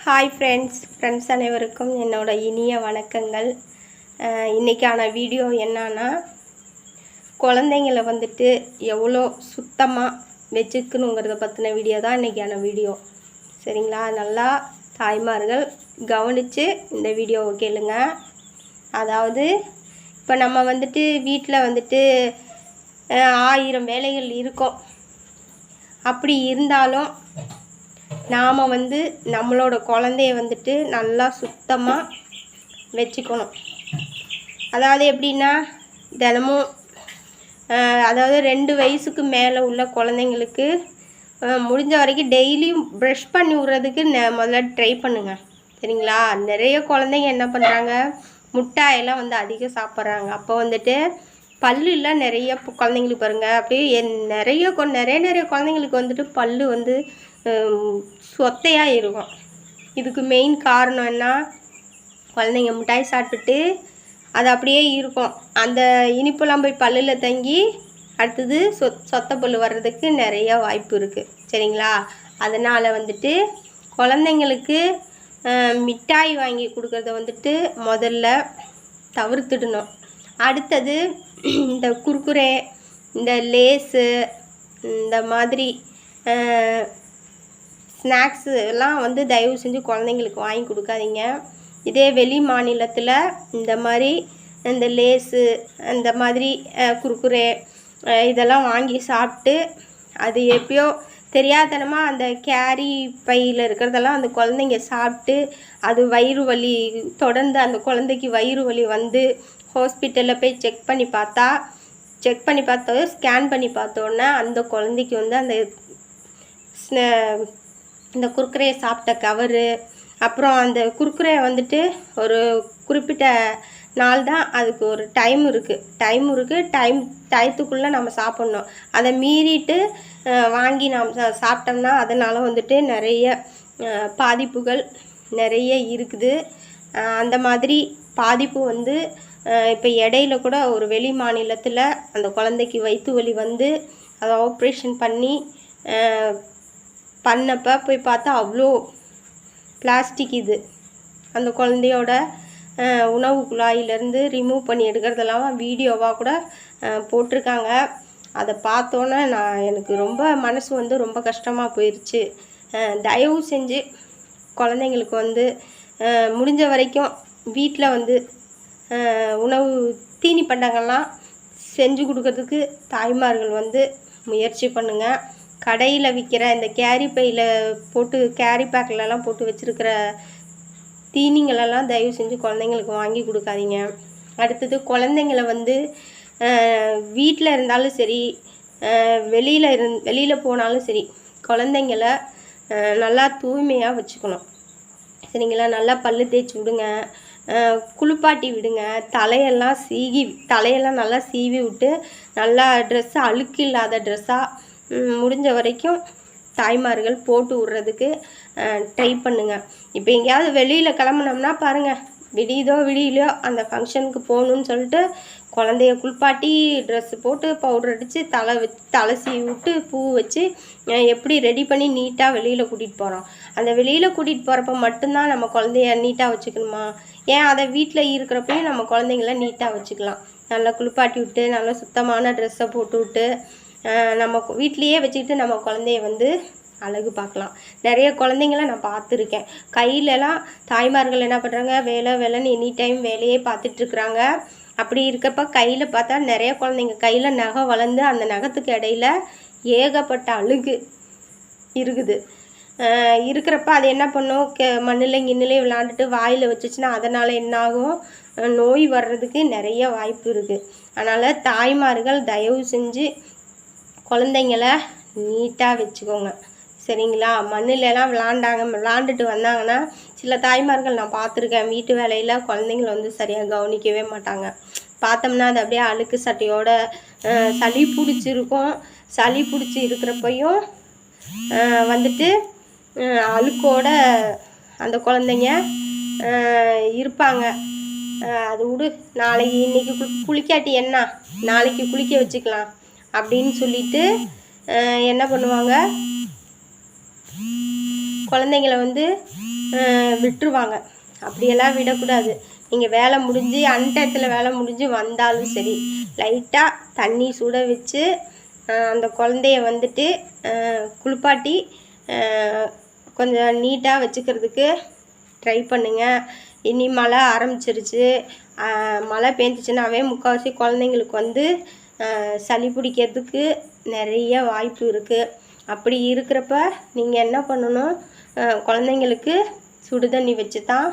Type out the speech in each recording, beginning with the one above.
Hi friends அனைவருக்கும் என்னோட இனிய வணக்கங்கள். இன்றைக்கான வீடியோ என்னன்னா, குழந்தைங்களை வந்துட்டு எவ்வளோ சுத்தமாக வச்சுக்கணுங்கிறத பற்றின வீடியோ தான் இன்றைக்கான வீடியோ. சரிங்களா? நல்லா தாய்மார்கள் கவனித்து இந்த வீடியோவை கேளுங்க. அதாவது இப்போ நம்ம வந்துட்டு வீட்டில் வந்துட்டு 1000 வேலைகள் இருக்கும். அப்படி இருந்தாலும் நாம் நம்மளோட குழந்தைய வந்துட்டு நல்லா சுத்தமாக வச்சுக்கணும். அதாவது எப்படின்னா, தினமும் அதாவது 2 வயசுக்கு மேலே உள்ள குழந்தைங்களுக்கு முடிஞ்ச வரைக்கும் டெய்லியும் ப்ரஷ் பண்ணி விட்றதுக்கு முதல்ல ட்ரை பண்ணுங்கள். சரிங்களா? நிறைய குழந்தைங்க என்ன பண்ணுறாங்க, முட்டாயெல்லாம் அதிகம் சாப்பிட்றாங்க. அப்போ வந்துட்டு பல்லுலாம் நிறைய குழந்தைங்களுக்கு பாருங்கள், அப்படியே நிறைய குழந்தைங்களுக்கு வந்துட்டு பல்லு சொத்தையாக இருக்கும். இதுக்கு மெயின் காரணம் என்ன, குழந்தைங்க மிட்டாய் சாப்பிட்டுட்டு அது அப்படியே இருக்கும். அந்த இனிப்பெல்லாம் போய் பல்லில் தங்கி அடுத்தது சொத்தை பல் வர்றதுக்கு நிறைய வாய்ப்பு இருக்குது. சரிங்களா? அதனால் குழந்தைங்களுக்கு மிட்டாய் வாங்கி கொடுக்கறத முதல்ல தவிர்த்துடணும். அடுத்தது இந்த குர்குரே, இந்த லேஸு, இந்த மாதிரி ஸ்நாக்ஸு எல்லாம் தயவு செஞ்சு குழந்தைங்களுக்கு வாங்கி கொடுக்காதீங்க. இதே வெளி மாநிலத்தில் இந்த மாதிரி இந்த லேஸு, இந்த மாதிரி குர்குரே இதெல்லாம் வாங்கி சாப்பிட்டு அது எப்பயோ தெரியாதனமாக அந்த கேரி பையில் இருக்கிறதெல்லாம் அந்த குழந்தைங்க சாப்பிட்டு அது வயிறு வலி, தொடர்ந்து அந்த குழந்தைக்கு வயிறு வலி ஹாஸ்பிட்டலில் போய் செக் பண்ணி பார்த்தோ ஸ்கேன் பண்ணி பார்த்தோன்னா அந்த குழந்தைக்கு அந்த இந்த குர்குரே சாப்பிட்ட கவரு, அப்புறம் அந்த குர்குரே ஒரு குறிப்பிட்ட நாள் தான், அதுக்கு ஒரு டைம் இருக்குது. டயத்துக்குள்ளே நம்ம சாப்பிட்ணும். அதை மீறிட்டு வாங்கி நாம் சாப்பிட்டோம்னா அதனால் நிறைய பாதிப்புகள் நிறைய இருக்குது. அந்த மாதிரி பாதிப்பு இப்போ இடையில கூட ஒரு வெளி மாநிலத்தில் அந்த குழந்தைக்கு வயிற்று வலி அதை ஆப்ரேஷன் பண்ணப்போ போய் பார்த்தா அவ்வளோ பிளாஸ்டிக் அந்த குழந்தையோட உணவு குழாயிலேருந்து ரிமூவ் பண்ணி எடுக்கிறதெல்லாம் வீடியோவாக கூட போட்டிருக்காங்க. அதை பார்த்தோன்னே எனக்கு ரொம்ப மனசு ரொம்ப கஷ்டமாக போயிடுச்சு. தயவு செஞ்சு குழந்தைங்களுக்கு முடிஞ்ச வரைக்கும் வீட்டில் உணவு தீனி பண்டங்கள்லாம் செஞ்சு கொடுக்கறதுக்கு தாய்மார்கள் முயற்சி பண்ணுங்கள். கடையில் விற்கிற இந்த கேரி பையில் போட்டு கேரி பேக்கிலலாம் போட்டு வச்சுருக்கிற தீனிங்களெல்லாம் தயவு செஞ்சு குழந்தைங்களுக்கு வாங்கி கொடுக்காதீங்க. அடுத்தது குழந்தைங்கள வீட்டில் இருந்தாலும் சரி, வெளியில் போனாலும் சரி, குழந்தைங்கள நல்லா தூய்மையாக வச்சுக்கணும். சரிங்களா? நல்லா பல்லு தேய்ச்சி விடுங்க, குளிப்பாட்டி விடுங்க, தலையெல்லாம் நல்லா சீவி விட்டு நல்லா ட்ரெஸ்ஸு அழுக்கு இல்லாத ட்ரெஸ்ஸாக முடிஞ்ச வரைக்கும் தாய்மார்கள் போட்டு விட்றதுக்கு ட்ரை பண்ணுங்கள். இப்போ எங்கேயாவது வெளியில் கிளம்புனோம்னா பாருங்கள், விடியலையோ அந்த ஃபங்க்ஷனுக்கு போகணுன்னு சொல்லிட்டு குழந்தைய குளிப்பாட்டி ட்ரெஸ்ஸு போட்டு பவுடர் அடித்து தலை சீவி விட்டு பூ வச்சு எப்படி ரெடி பண்ணி நீட்டாக வெளியில் கூட்டிகிட்டு போகிறோம். அந்த வெளியில் கூட்டிகிட்டு போகிறப்ப மட்டும்தான் நம்ம குழந்தைய நீட்டாக வச்சுக்கணுமா? ஏன் அதை வீட்டில் இருக்கிறப்பையும் நம்ம குழந்தைங்கள நீட்டாக வச்சுக்கலாம். நல்லா குளிப்பாட்டி விட்டு நல்லா சுத்தமான ட்ரெஸ்ஸை போட்டு விட்டு நம்ம வீட்லேயே வச்சுக்கிட்டு நம்ம குழந்தைய அழகு பார்க்கலாம். நிறைய குழந்தைங்கள நான் பார்த்துருக்கேன். கையிலலாம் தாய்மார்கள் என்ன பண்ணுறாங்க, வேலைன்னு எனி டைம் வேலையே பார்த்துட்ருக்குறாங்க. அப்படி இருக்கப்போ கையில் பார்த்தா நிறைய குழந்தைங்க கையில் நகம் வளர்ந்து அந்த நகத்துக்கு இடையில ஏகப்பட்ட அழுகு இருக்குது. இருக்கிறப்ப அது என்ன பண்ணும், மண்ணிலே விளாண்டுட்டு வாயில் வச்சுச்சுன்னா அதனால் என்னாகும், நோய் வர்றதுக்கு நிறைய வாய்ப்பு இருக்குது. அதனால் தாய்மார்கள் தயவு செஞ்சு குழந்தைங்கள நீட்டாக வச்சுக்கோங்க. சரிங்களா? மண்ணிலலாம் விளாண்டுட்டு வந்தாங்கன்னா சில தாய்மார்கள் நான் பார்த்துருக்கேன், வீட்டு வேலையில் குழந்தைங்கள சரியாக கவனிக்கவே மாட்டாங்க. பார்த்தோம்னா அது அப்படியே அழுக்கு சட்டையோட சளி பிடிச்சிருக்கும். சளி பிடிச்சி இருக்கிறப்பையும் அழுக்கோட அந்த குழந்தைங்க இருப்பாங்க. அது விடு, இன்றைக்கி குளிக்காட்டி என்ன, நாளைக்கு குளிக்க வச்சுக்கலாம் அப்படின்னு சொல்லிட்டு என்ன பண்ணுவாங்க, குழந்தைங்கள விட்டுருவாங்க. அப்படியெல்லாம் விடக்கூடாது. நீங்கள் வேலை முடிஞ்சு அன்டயத்தில் வேலை முடிஞ்சு வந்தாலும் சரி, லைட்டாக தண்ணி சுட வச்சு அந்த குழந்தைய வந்துட்டு குளிப்பாட்டி கொஞ்சம் நீட்டாக வச்சுக்கிறதுக்கு ட்ரை பண்ணுங்கள். இனி மழை ஆரம்பிச்சிருச்சு. மழை பெஞ்சிச்சுனாவே முக்கால்வாசி குழந்தைங்களுக்கு வந்து சளி பிடிக்கிறதுக்கு நிறைய வாய்ப்பு இருக்குது. அப்படி இருக்கிறப்ப நீங்கள் என்ன பண்ணணும், குழந்தைங்களுக்கு சுடு தண்ணி வச்சு தான்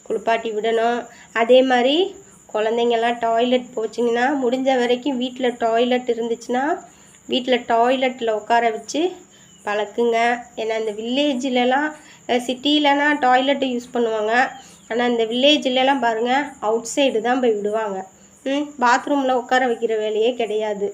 குளிப்பாட்டி விடணும். அதே மாதிரி குழந்தைங்கள்லாம் டாய்லெட் போச்சிங்கன்னா முடிஞ்ச வரைக்கும் வீட்டில் டாய்லெட் இருந்துச்சுன்னா வீட்டில் டாய்லெட்டில் உட்கார வச்சு பழக்குங்க. ஏன்னா இந்த வில்லேஜிலலாம் சிட்டிலனா டாய்லெட்டு யூஸ் பண்ணுவாங்க. ஆனால் இந்த வில்லேஜிலலாம் பாருங்கள் அவுட் சைடு தான் போய் விடுவாங்க. பாத்ரூமில் உட்கார வைக்கிற வேலையே கிடையாது.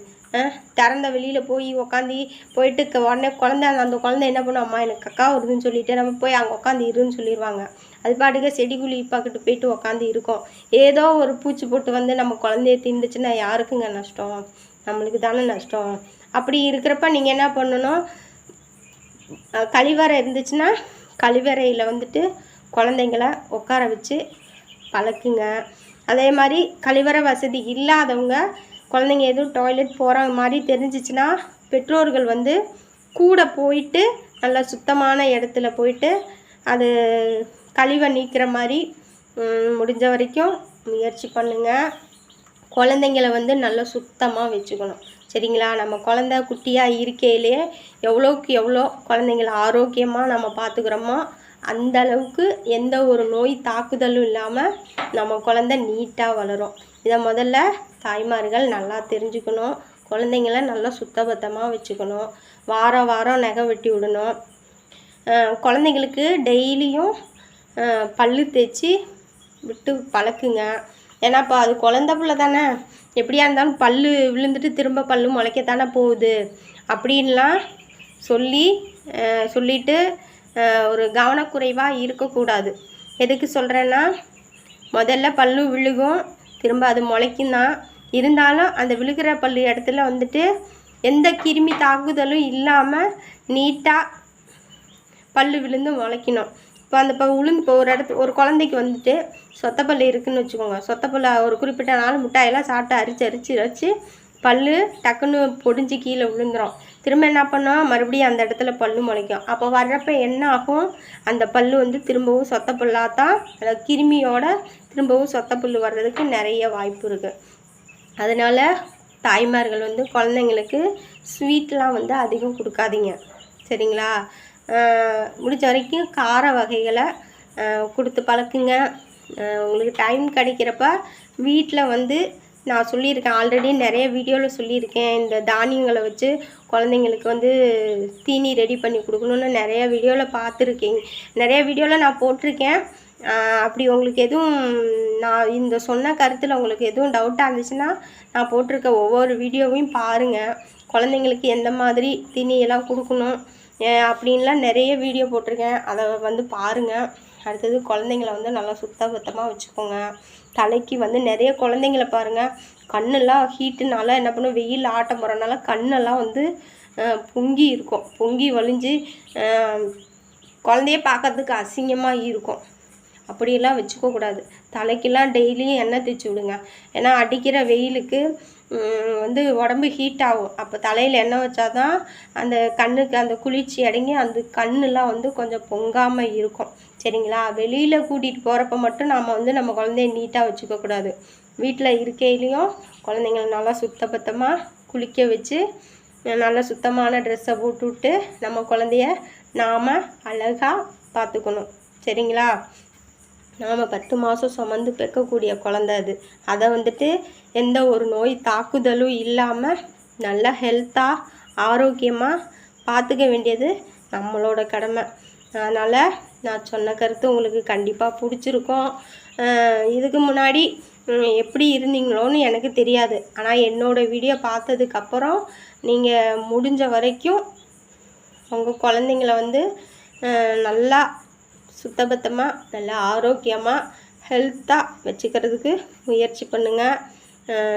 திறந்த வெளியில் போய் உக்காந்து போயிட்டு உடனே அந்த குழந்தை என்ன பண்ணும், அம்மா எனக்கு கக்கா வருதுன்னு சொல்லிட்டு நம்ம போய் அங்கே உட்காந்து இருன்னு சொல்லிடுவாங்க. அது பாட்டுக்கு செடிக்குழி பார்க்கிட்டு போயிட்டு உக்காந்து இருக்கோம். ஏதோ ஒரு பூச்சி போட்டு வந்து நம்ம குழந்தைய திண்டுச்சுன்னா யாருக்குங்க நஷ்டம்? நம்மளுக்கு தானே நஷ்டம். அப்படி இருக்கிறப்ப நீங்கள் என்ன பண்ணணும், கழிவறை இருந்துச்சுன்னா கழிவறையில் வந்துட்டு குழந்தைங்கள உட்கார வச்சு பழக்குங்க. அதே மாதிரி கழிவறை வசதி இல்லாதவங்க குழந்தைங்க எதுவும் டாய்லெட் போகிற மாதிரி தெரிஞ்சிச்சுன்னா பெற்றோர்கள் வந்து கூட போயிட்டு நல்லா சுத்தமான இடத்துல போயிட்டு அது கழிவை நீக்கிற மாதிரி முடிஞ்ச வரைக்கும் முயற்சி பண்ணுங்கள். குழந்தைங்கள வந்து நல்லா சுத்தமாக வச்சுக்கணும். சரிங்களா? நம்ம குழந்த குட்டியாக இருக்கையிலே எவ்வளோக்கு எவ்வளோ குழந்தைங்கள ஆரோக்கியமாக நம்ம பார்த்துக்கிறோமோ அந்த அளவுக்கு எந்த ஒரு நோய் தாக்குதலும் இல்லாமல் நம்ம குழந்த நீட்டாக வளரும். இதை முதல்ல தாய்மார்கள் நல்லா தெரிஞ்சுக்கணும். குழந்தைங்கள நல்லா சுத்தபத்தமாக வச்சுக்கணும். வாரம் வாரம் நகம் வெட்டி விடணும். குழந்தைங்களுக்கு டெய்லியும் பல்லு தேய்ச்சி விட்டு பழக்குங்க. ஏன்னா இப்போ அது குழந்த பிள்ளை தானே, எப்படியா இருந்தாலும் பல்லு விழுந்துட்டு திரும்ப பல்லு முளைக்கத்தானே போகுது அப்படின்லாம் சொல்லிட்டு ஒரு கவனக்குறைவாக இருக்கக்கூடாது. எதுக்கு சொல்கிறேன்னா, முதல்ல பல்லு விழுகும், திரும்ப அது முளைக்கும் தான். இருந்தாலும் அந்த விழுகிற பல்லு இடத்துல வந்துட்டு எந்த கிருமி தாக்குதலும் இல்லாமல் நீட்டாக பல்லு விழுந்து முளைக்கணும். இப்போ விழுந்து ஒரு குழந்தைக்கு வந்துட்டு சொத்தப்பல் இருக்குதுன்னு வச்சுக்கோங்க. சொத்தப்பல்ல ஒரு குறிப்பிட்ட நாள் மிட்டாயெல்லாம் சாப்பிட்டு அரிச்சு பல்லு டக்குன்னு பொடிஞ்சு கீழே விழுந்துடும். திரும்ப என்ன பண்ணோம், மறுபடியும் அந்த இடத்துல பல்லு முளைக்கும். அப்போ வர்றப்ப என்ன ஆகும், அந்த பல்லு வந்து திரும்பவும் சொத்தப்பல்லாக தான் கிருமியோட திரும்பவும் சொத்தப்பல்லு வர்றதுக்கு நிறைய வாய்ப்பு இருக்குது. அதனால் தாய்மார்கள் வந்து குழந்தைங்களுக்கு ஸ்வீட்லாம் வந்து அதிகம் கொடுக்காதீங்க. சரிங்களா? முடிஞ்ச வரைக்கும் கார வகைகளை கொடுத்து பழக்குங்க. உங்களுக்கு டைம் கிடைக்கிறப்ப வீட்டில் வந்து நான் சொல்லியிருக்கேன், ஆல்ரெடி நிறைய வீடியோவில் சொல்லியிருக்கேன், இந்த தானியங்களை வச்சு குழந்தைங்களுக்கு வந்து தீனி ரெடி பண்ணி கொடுக்கணுன்னு நிறைய வீடியோவில் பார்த்துருக்கீங்க. நிறைய வீடியோவில் நான் போட்டிருக்கேன். அப்படி உங்களுக்கு எதுவும் நான் இந்த சொன்ன கருத்தில் உங்களுக்கு எதுவும் டவுட்டாக இருந்துச்சுன்னா நான் போட்டிருக்க ஒவ்வொரு வீடியோவையும் பாருங்கள். குழந்தைங்களுக்கு எந்த மாதிரி தீனியெல்லாம் கொடுக்கணும் அப்படின்லாம் நிறைய வீடியோ போட்டிருக்கேன். அதை வந்து பாருங்கள். அடுத்தது குழந்தைங்கள வந்து நல்லா சுத்தபத்தமாக வச்சுக்கோங்க. தலைக்கு வந்து நிறைய குழந்தைங்கள பாருங்கள், கண்ணெல்லாம் ஹீட்டுனால என்ன பண்ணும், வெயில் ஆட்டம் போகிறனால கண்ணெல்லாம் வந்து பொங்கி இருக்கும், பொங்கி வலிஞ்சு குழந்தைய பார்க்கறதுக்கு அசிங்கமாக இருக்கும். அப்படியெல்லாம் வச்சுக்கக்கூடாது. தலைக்கெல்லாம் டெய்லியும் எண்ணெய் தேய்ச்சி விடுங்க. ஏன்னா அடிக்கிற வெயிலுக்கு வந்து உடம்பு ஹீட் ஆகும். அப்போ தலையில் எண்ணெய் வச்சாதான் அந்த கண்ணுக்கு அந்த குளிர்ச்சி அடங்கி அந்த கண்ணெலாம் வந்து கொஞ்சம் பொங்காமல் இருக்கும். சரிங்களா? வெளியில் கூட்டிகிட்டு போகிறப்ப மட்டும் நாம் வந்து நம்ம குழந்தைய நீட்டாக வச்சுக்கக்கூடாது. வீட்டில் இருக்கையிலையும் குழந்தைங்கள நல்லா சுத்தபத்தமாக குளிக்க வச்சு நல்லா சுத்தமான ட்ரெஸ்ஸை போட்டு விட்டு நம்ம குழந்தைய நாம் அழகாக பார்த்துக்கணும். சரிங்களா? நாம் 10 மாதம் சுமந்து பெக்கக்கூடிய குழந்தை அது. அதை வந்துட்டு எந்த ஒரு நோய் தாக்குதலும் இல்லாமல் நல்லா ஹெல்த்தாக ஆரோக்கியமாக பார்த்துக்க வேண்டியது நம்மளோட கடமை. அதனால் நான் சொன்ன கருத்து உங்களுக்கு கண்டிப்பாக பிடிச்சிருக்கும். இதுக்கு முன்னாடி எப்படி இருந்தீங்களோன்னு எனக்கு தெரியாது. ஆனால் என்னோடய வீடியோ பார்த்ததுக்கப்புறம் நீங்கள் முடிஞ்ச வரைக்கும் உங்கள் குழந்தைங்கள வந்து நல்லா சுத்தபத்தமாக நல்லா ஆரோக்கியமாக ஹெல்த்தாக வச்சுக்கிறதுக்கு முயற்சி பண்ணுங்கள்.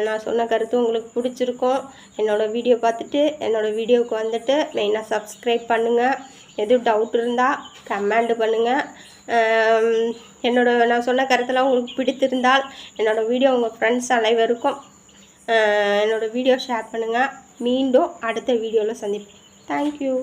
நான் சொன்ன கருத்து உங்களுக்கு பிடிச்சிருக்கும். என்னோடய வீடியோ பார்த்துட்டு என்னோடய வீடியோவுக்கு வந்துட்டு மெயினாக சப்ஸ்கிரைப் பண்ணுங்கள். எதுவும் டவுட் இருந்தால் கமெண்ட் பண்ணுங்கள். நான் சொன்ன கருத்தெல்லாம் உங்களுக்கு பிடித்திருந்தால் என்னோடய வீடியோ உங்கள் ஃப்ரெண்ட்ஸ் அனைவருக்கும் என்னோடய வீடியோ ஷேர் பண்ணுங்கள். மீண்டும் அடுத்த வீடியோவில் சந்திப்போம். தேங்க்யூ.